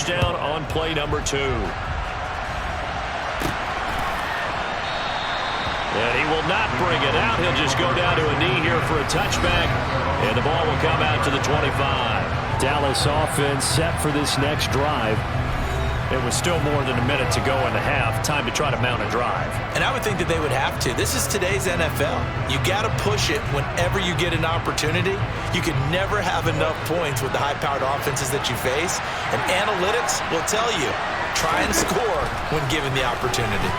touchdown on play number 2. And he will not bring it out. He'll just go down to a knee here for a touchback. And the ball will come out to the 25. Dallas offense set for this next drive. It was still more than a minute to go in the half. Time to try to mount a drive. And I would think that they would have to. This is today's NFL. You got to push it whenever you get an opportunity. You can never have enough points with the high-powered offenses that you face. And analytics will tell you, try and score when given the opportunity.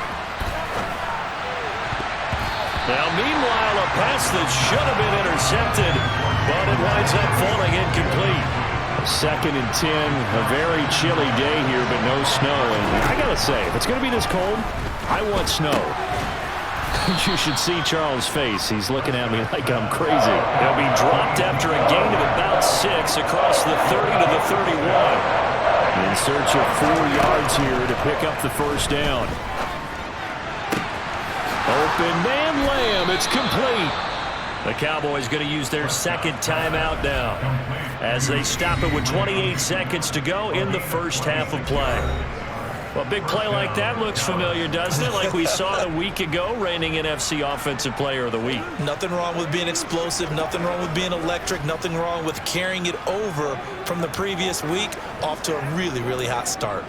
Now, meanwhile, a pass that should have been intercepted, but it winds up falling incomplete. 2nd and 10, a very chilly day here, but no snow. And I got to say, if it's going to be this cold, I want snow. You should see Charles' face. He's looking at me like I'm crazy. He'll be dropped after a gain of about 6 across the 30 to the 31. In search of 4 yards here to pick up the first down. Open man Lamb. It's complete. The Cowboys going to use their 2nd timeout now as they stop it with 28 seconds to go in the first half of play. Well, a big play like that looks familiar, doesn't it? Like we saw a week ago, reigning NFC Offensive Player of the Week. Nothing wrong with being explosive. Nothing wrong with being electric. Nothing wrong with carrying it over from the previous week off to a really, really hot start.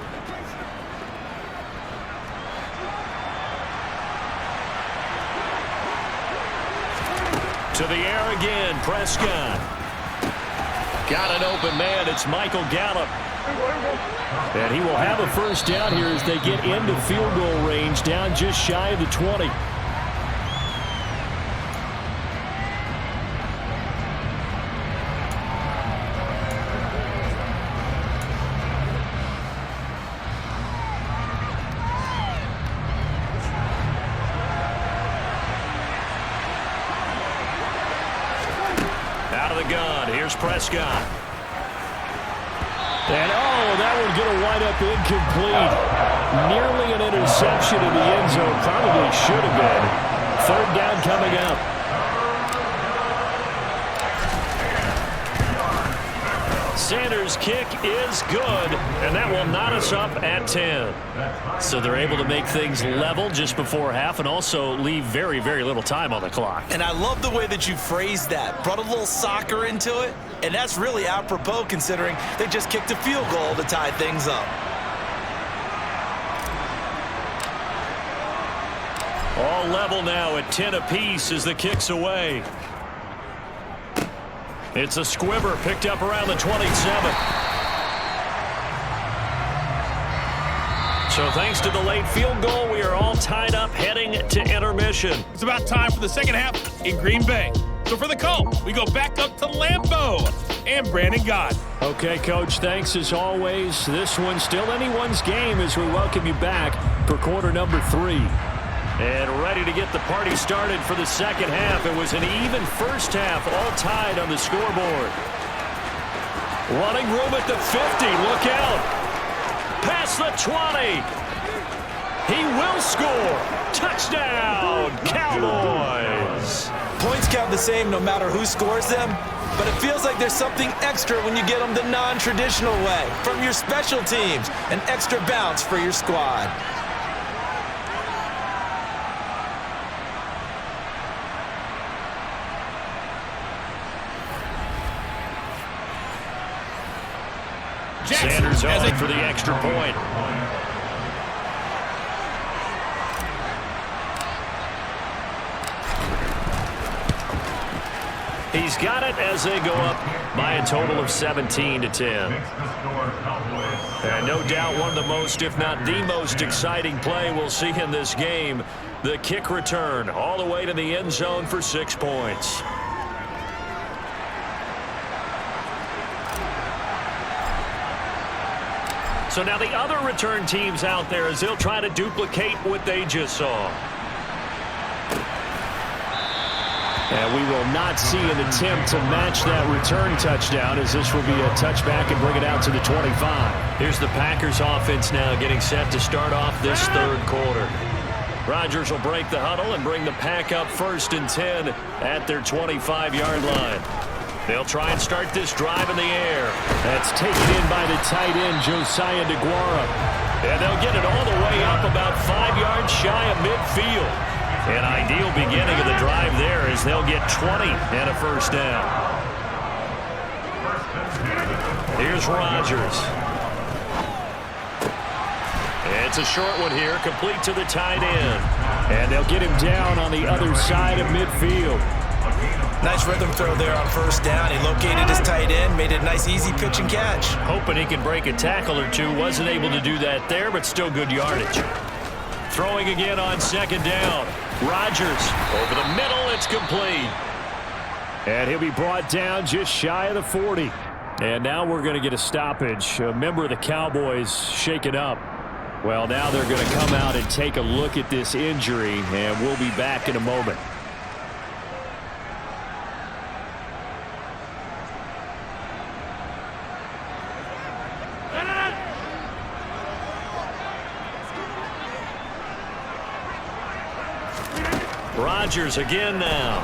To the air again, Prescott. Got an open man. It's Michael Gallup. And he will have a first down here as they get into field goal range, down just shy of the 20. Out of the gun, here's Prescott. And, that one's going to wind up incomplete. Nearly an interception in the end zone. Probably should have been. 3rd down coming up. Sanders' kick is good, and that will knot us up at 10. So they're able to make things level just before half and also leave very, very little time on the clock. And I love the way that you phrased that. Brought a little soccer into it, and that's really apropos considering they just kicked a field goal to tie things up. All level now at 10 apiece as the kick's away. It's a squibber picked up around the 27. So thanks to the late field goal, we are all tied up heading to intermission. It's about time for the second half in Green Bay. So for the call, we go back up to Lambeau and Brandon Gott. Okay, Coach, thanks as always. This one's still anyone's game as we welcome you back for quarter number 3. And ready to get the party started for the second half. It was an even first half, all tied on the scoreboard. Running room at the 50. Look out. Past the 20. He will score. Touchdown, Cowboys. Points count the same no matter who scores them, but it feels like there's something extra when you get them the non-traditional way. From your special teams, an extra bounce for your squad. Sanders on for the extra point. He's got it as they go up by a total of 17-10. And no doubt one of the most, if not the most exciting play we'll see in this game. The kick return all the way to the end zone for 6 points. So now the other return teams out there as they'll try to duplicate what they just saw. And we will not see an attempt to match that return touchdown as this will be a touchback and bring it out to the 25. Here's the Packers offense now getting set to start off this third quarter. Rodgers will break the huddle and bring the pack up 1st and 10 at their 25-yard line. They'll try and start this drive in the air. That's taken in by the tight end, Josiah DeGuara. And they'll get it all the way up about 5 yards shy of midfield. An ideal beginning of the drive there as they'll get 20 and a first down. Here's Rodgers. It's a short one here, complete to the tight end. And they'll get him down on the other side of midfield. Nice rhythm throw there on first down. He located his tight end, made it a nice easy pitch and catch. Hoping he could break a tackle or two. Wasn't able to do that there, but still good yardage. Throwing again on second down. Rodgers over the middle. It's complete. And he'll be brought down just shy of the 40. And now we're going to get a stoppage. A member of the Cowboys shaken up. Well, now they're going to come out and take a look at this injury, and we'll be back in a moment. Rodgers again now.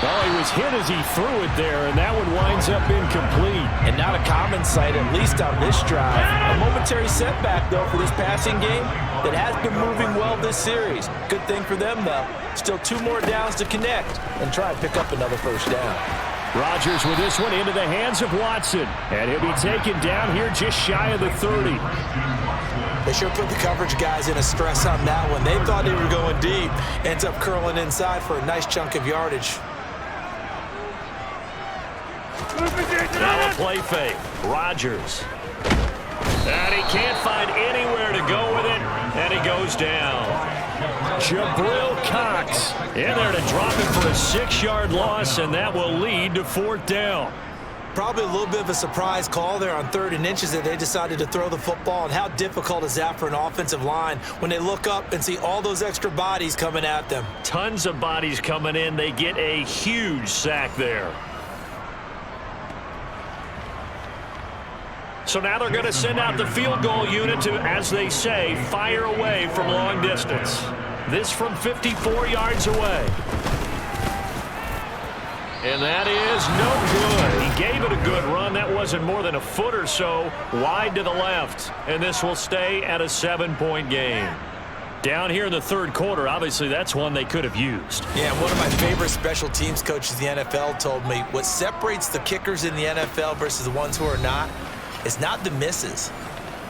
Well, he was hit as he threw it there, and that one winds up incomplete. And not a common sight, at least on this drive. A momentary setback, though, for this passing game that has been moving well this series. Good thing for them, though. Still 2 more downs to connect and try and pick up another first down. Rodgers with this one into the hands of Watson. And he'll be taken down here just shy of the 30. They sure put the coverage guys in a stress on that one. They thought they were going deep. Ends up curling inside for a nice chunk of yardage. Now a play fake. Rodgers. And he can't find anywhere to go with it. And he goes down. Jabril Cox in there to drop him for a 6-yard loss, and that will lead to 4th down. Probably a little bit of a surprise call there on 3rd and inches that they decided to throw the football. And how difficult is that for an offensive line when they look up and see all those extra bodies coming at them? Tons of bodies coming in. They get a huge sack there. So now they're going to send out the field goal unit to, as they say, fire away from long distance. This from 54 yards away. And that is no good. He gave it a good run. That wasn't more than a foot or so wide to the left. And this will stay at a 7-point game. Down here in the 3rd quarter, obviously that's one they could have used. Yeah, one of my favorite special teams coaches in the NFL told me what separates the kickers in the NFL versus the ones who are not, it's not the misses.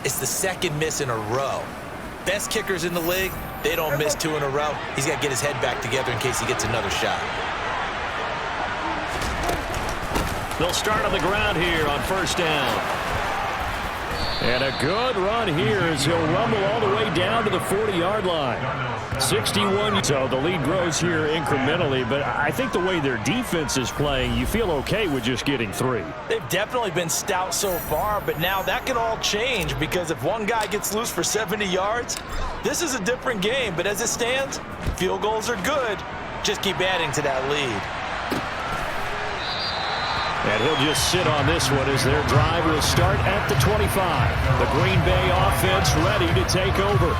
It's the second miss in a row. Best kickers in the league, they don't miss 2 in a row. He's got to get his head back together in case he gets another shot. They'll start on the ground here on first down. And a good run here as he'll rumble all the way down to the 40-yard line. 61. So the lead grows here incrementally, but I think the way their defense is playing, you feel okay with just getting 3. They've definitely been stout so far, but now that can all change because if one guy gets loose for 70 yards, this is a different game. But as it stands, field goals are good. Just keep adding to that lead. And he'll just sit on this one as their drive will start at the 25. The Green Bay offense ready to take over.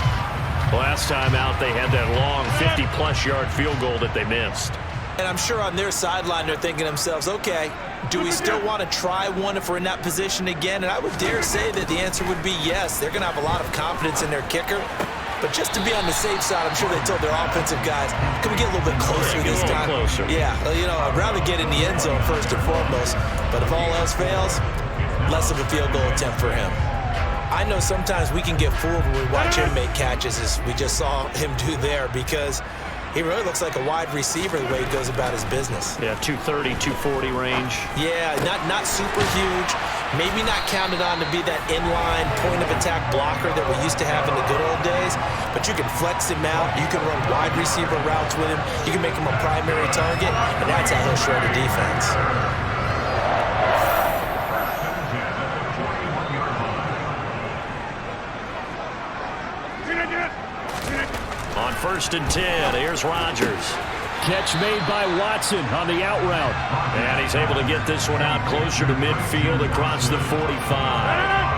Last time out, they had that long 50-plus yard field goal that they missed. And I'm sure on their sideline, they're thinking to themselves, okay, do we still want to try one if we're in that position again? And I would dare say that the answer would be yes. They're going to have a lot of confidence in their kicker. But just to be on the safe side, I'm sure they told their offensive guys, can we get a little bit closer this time? Closer. Yeah, you know, I'd rather get in the end zone first and foremost. But if all else fails, less of a field goal attempt for him. I know sometimes we can get fooled when we watch him make catches, as we just saw him do there, because he really looks like a wide receiver the way he goes about his business. Yeah, 230, 240 range. Yeah, not super huge. Maybe not counted on to be that inline point-of-attack blocker that we used to have in the good old days, but you can flex him out. You can run wide receiver routes with him. You can make him a primary target, and that's how he'll shred a defense. On 1st and 10, here's Rodgers. Catch made by Watson on the out route. And he's able to get this one out closer to midfield across the 45.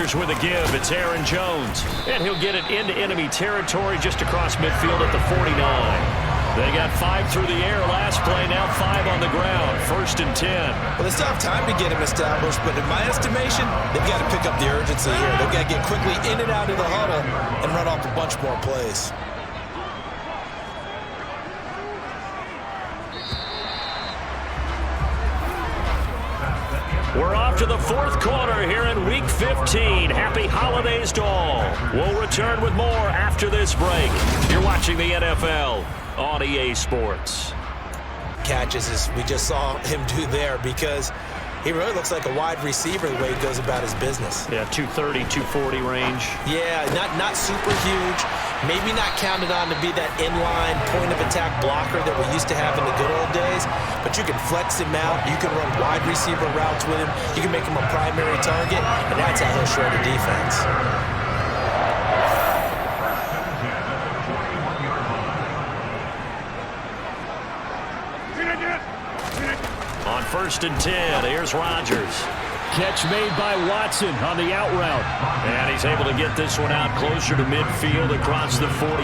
Rodgers with a give. It's Aaron Jones. And he'll get it into enemy territory just across midfield at the 49. They got 5 through the air last play, now 5 on the ground. 1st and 10. Well, they still have time to get him established, but in my estimation, they've got to pick up the urgency here. They've got to get quickly in and out of the huddle and run off a bunch more plays. We're off to the 4th quarter here in Week 15. Happy holidays to all. We'll return with more after this break. You're watching the NFL on EA Sports. Catches as we just saw him do there, because he really looks like a wide receiver the way he goes about his business. Yeah, 230, 240 range. Yeah, not super huge. Maybe not counted on to be that inline point-of-attack blocker that we used to have in the good old days, but you can flex him out. You can run wide receiver routes with him. You can make him a primary target, and that's how he'll shred the defense. On 1st and 10, here's Rodgers. Catch made by Watson on the out route. And he's able to get this one out closer to midfield across the 45.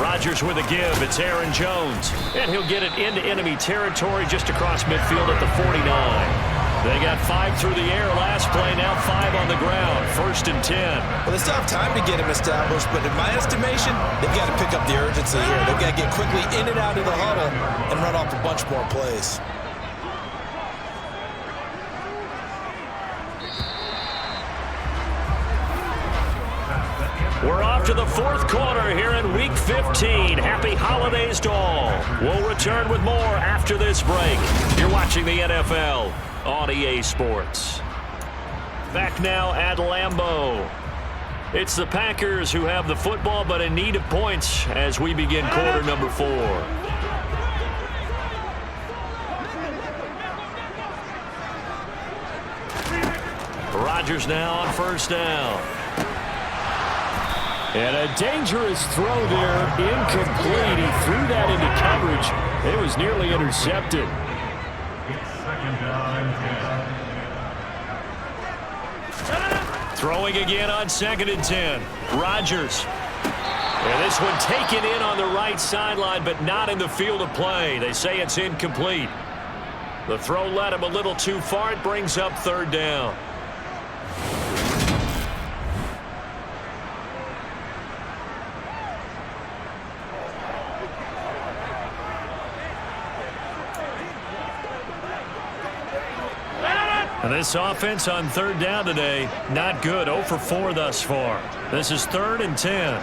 Rodgers with a give. It's Aaron Jones. And he'll get it into enemy territory just across midfield at the 49. They got 5 through the air last play, now 5 on the ground. 1st and 10. Well, they still have time to get him established, but in my estimation, they've got to pick up the urgency here. They've got to get quickly in and out of the huddle and run off a bunch more plays. We're off to the 4th quarter here in Week 15. Happy holidays to all. We'll return with more after this break. You're watching the NFL on EA Sports. Back now at Lambeau. It's the Packers who have the football, but in need of points as we begin quarter number 4. Rodgers now on 1st down. And a dangerous throw there, incomplete. He threw that into coverage. It was nearly intercepted. Throwing again on 2nd and 10. Rodgers. And this one taken in on the right sideline, but not in the field of play. They say it's incomplete. The throw led him a little too far. It brings up 3rd down. And this offense on 3rd down today, not good. 0 for 4 thus far. This is 3rd and 10.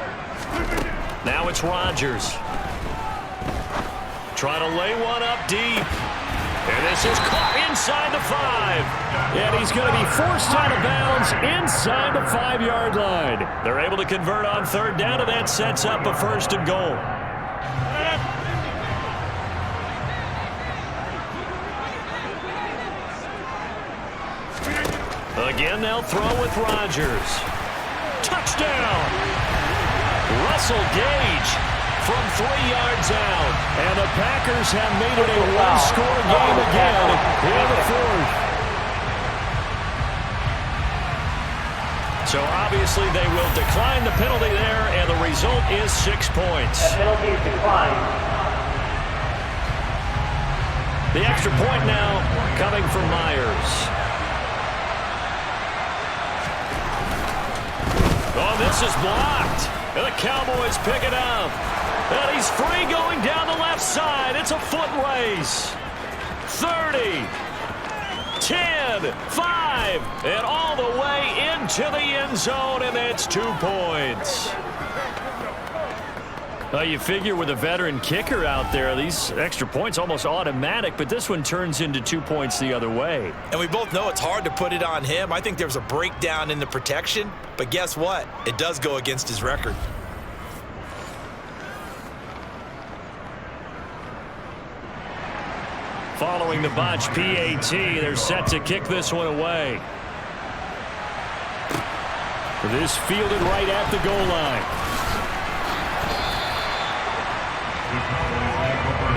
Now it's Rodgers. Trying to lay one up deep. And this is caught inside the 5. And he's going to be forced out of bounds inside the 5-yard line. They're able to convert on 3rd down, and that sets up a 1st and goal. Again, they'll throw with Rodgers. Touchdown! Russell Gage from 3 yards out. And the Packers have made it a one-score game again in the 4th. So obviously they will decline the penalty there, and the result is 6 points. That penalty is declined. The extra point now coming from Myers. Oh, this is blocked. And the Cowboys pick it up. And he's free going down the left side. It's a foot race. 30, 10, 5, and all the way into the end zone, and that's 2 points. You figure with a veteran kicker out there, these extra points almost automatic, but this one turns into 2 points the other way. And we both know it's hard to put it on him. I think there was a breakdown in the protection, but guess what? It does go against his record. Following the botch PAT, they're set to kick this one away. This fielded right at the goal line.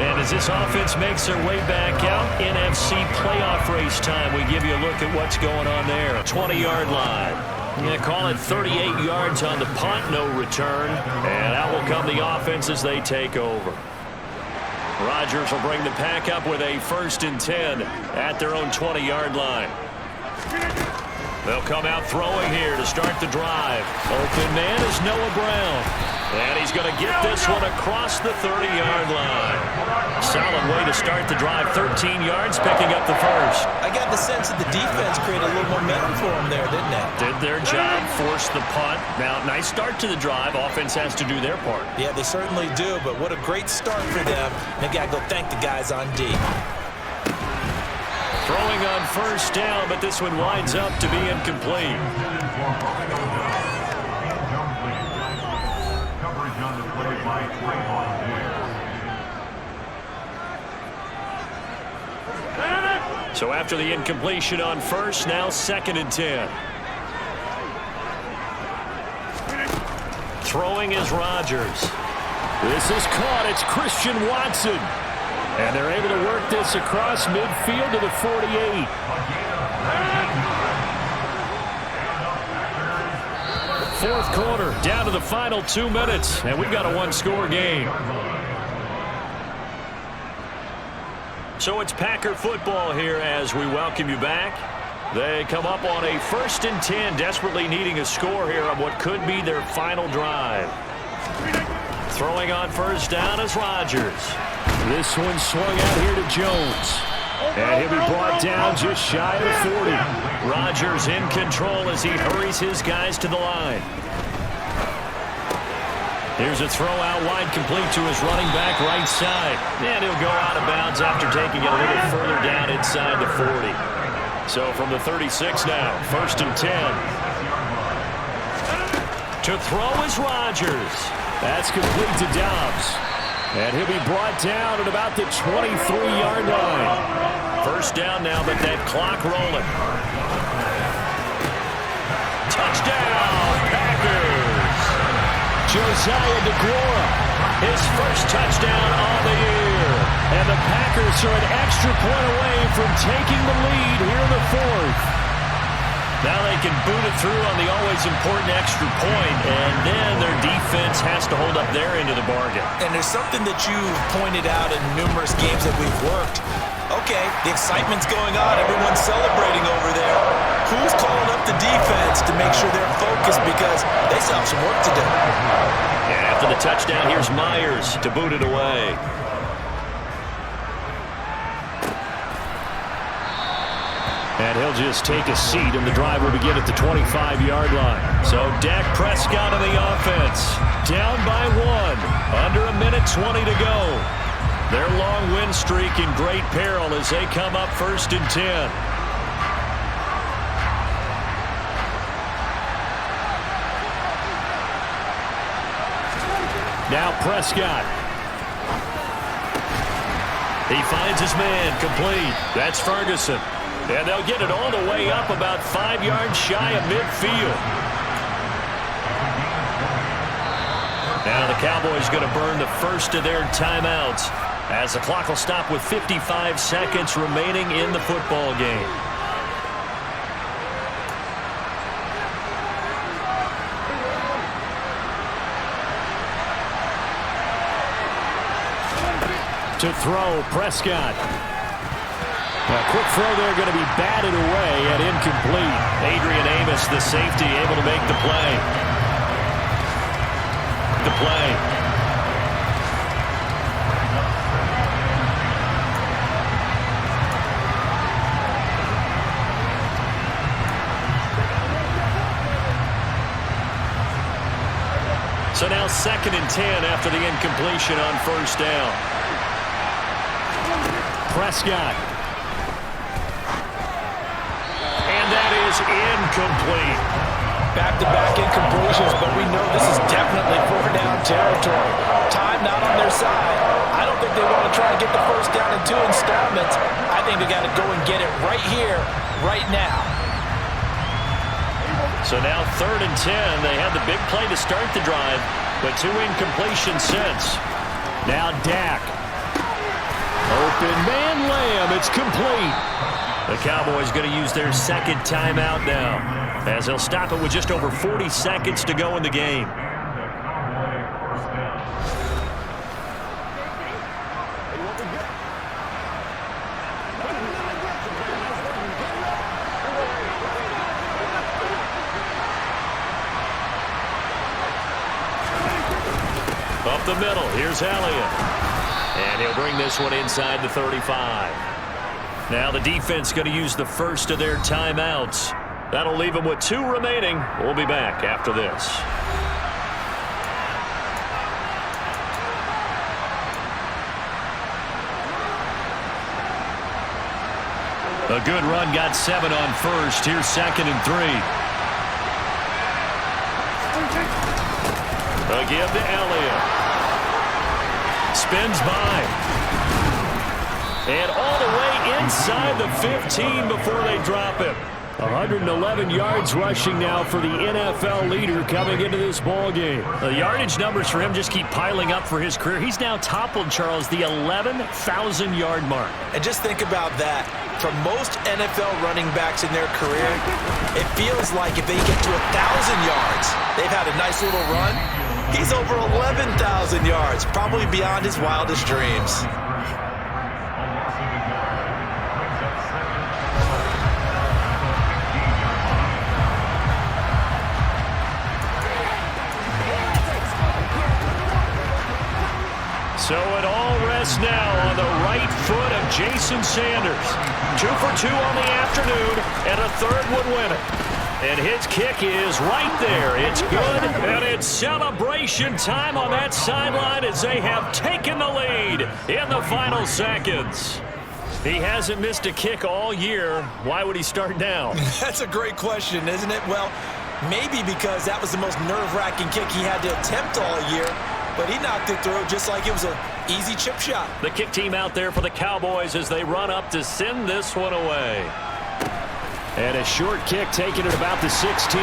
And as this offense makes their way back out, NFC playoff race time, we give you a look at what's going on there. 20-yard line. Yeah, call it 38 yards on the punt, no return. And out will come the offense as they take over. Rodgers will bring the pack up with a 1st and 10 at their own 20-yard line. They'll come out throwing here to start the drive. Open man is Noah Brown. And he's going to get this one across the 30-yard line. Solid way to start the drive. 13 yards, picking up the first. I got the sense that the defense created a little momentum for them there, didn't they? Did their job, forced the punt. Now, nice start to the drive. Offense has to do their part. Yeah, they certainly do, but what a great start for them. They got to go thank the guys on D. Throwing on 1st down, but this one winds up to be incomplete. So after the incompletion on 1st, now 2nd and 10. Throwing is Rodgers. This is caught. It's Christian Watson. And they're able to work this across midfield to the 48. Fourth quarter, down to the final 2 minutes, and we've got a one-score game. So it's Packer football here as we welcome you back. They come up on a 1st and 10, desperately needing a score here on what could be their final drive. Throwing on 1st down is Rodgers. This one swung out here to Jones. And he'll be brought down just shy of 40. Rodgers in control as he hurries his guys to the line. Here's a throw out wide, complete to his running back right side. And he'll go out of bounds after taking it a little further down inside the 40. So from the 36 now, 1st and 10. To throw is Rodgers. That's complete to Dobbs. And he'll be brought down at about the 23-yard line. 1st down now, but that clock rolling. Touchdown, Packers! Josiah DeGuara, his 1st touchdown on the year. And the Packers are an extra point away from taking the lead here in the 4th. Now they can boot it through on the always important extra point, and then their defense has to hold up their end of the bargain. And there's something that you've pointed out in numerous games that we've worked. Okay, the excitement's going on. Everyone's celebrating over there. Who's calling up the defense to make sure they're focused because they still have some work to do? And after the touchdown, here's Myers to boot it away. And he'll just take a seat, and the drive will begin at the 25-yard line. So Dak Prescott on the offense. Down by 1. Under a minute 20 to go. Their long win streak in great peril as they come up 1st and 10. Now Prescott. He finds his man, complete. That's Ferguson. And they'll get it all the way up about 5 yards shy of midfield. Now the Cowboys going to burn the first of their timeouts as the clock will stop with 55 seconds remaining in the football game. To throw, Prescott. A quick throw there going to be batted away and incomplete. Adrian Amos, the safety, able to make the play. So now 2nd and 10 after the incompletion on 1st down. Prescott. That is incomplete. Back-to-back incompletions, but we know this is definitely 4-down territory. Time not on their side. I don't think they want to try and get the 1st down in 2 installments. I think they got to go and get it right here, right now. So now 3rd and 10. They had the big play to start the drive, but 2 incompletions since. Now Dak. Open man layup. It's complete. The Cowboys going to use their second timeout now, as they'll stop it with just over 40 seconds to go in the game. Up the middle, here's Elliott. And he'll bring this one inside the 35. Now the defense going to use the first of their timeouts. That'll leave them with 2 remaining. We'll be back after this. A good run, got 7 on first. Here's 2nd and 3. A give to Elliott. Spins by. And all the way inside the 15 before they drop him. 111 yards rushing now for the NFL leader coming into this ball game. The yardage numbers for him just keep piling up for his career. He's now toppled, Charles, the 11,000-yard mark. And just think about that. For most NFL running backs in their career, it feels like if they get to 1,000 yards, they've had a nice little run. He's over 11,000 yards, probably beyond his wildest dreams. So it all rests now on the right foot of Jason Sanders. 2 for 2 on the afternoon, and a third would win it. And his kick is right there. It's good, and it's celebration time on that sideline as they have taken the lead in the final seconds. He hasn't missed a kick all year. Why would he start now? That's a great question, isn't it? Well, maybe because that was the most nerve-wracking kick he had to attempt all year. But he knocked it through just like it was an easy chip shot. The kick team out there for the Cowboys as they run up to send this one away. And a short kick taken at about the 16.